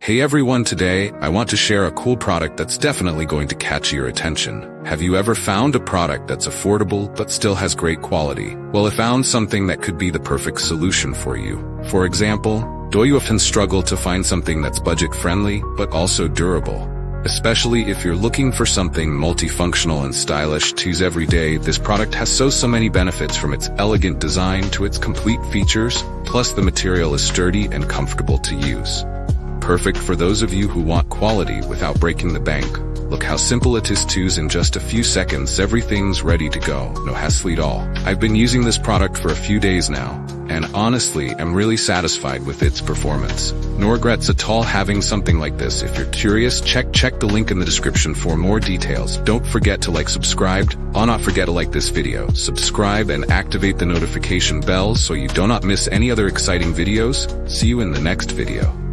Hey everyone, today I want to share a cool product that's definitely going to catch your attention. Have you ever found a product that's affordable but still has great quality? Well, I found something that could be the perfect solution for you. For example, do you often struggle to find something that's budget-friendly but also durable? Especially if you're looking for something multifunctional and stylish to use every day, this product has so many benefits, from its elegant design to its complete features, plus the material is sturdy and comfortable to use. Perfect for those of you who want quality without breaking the bank. Look how simple it is to use. In just a few seconds, everything's ready to go. No hassle at all. I've been using this product for a few days now, and honestly, I'm really satisfied with its performance. No regrets at all having something like this. If you're curious, check the link in the description for more details. Don't forget to subscribe. Not forget to like this video, subscribe, and activate the notification bell so you do not miss any other exciting videos. See you in the next video.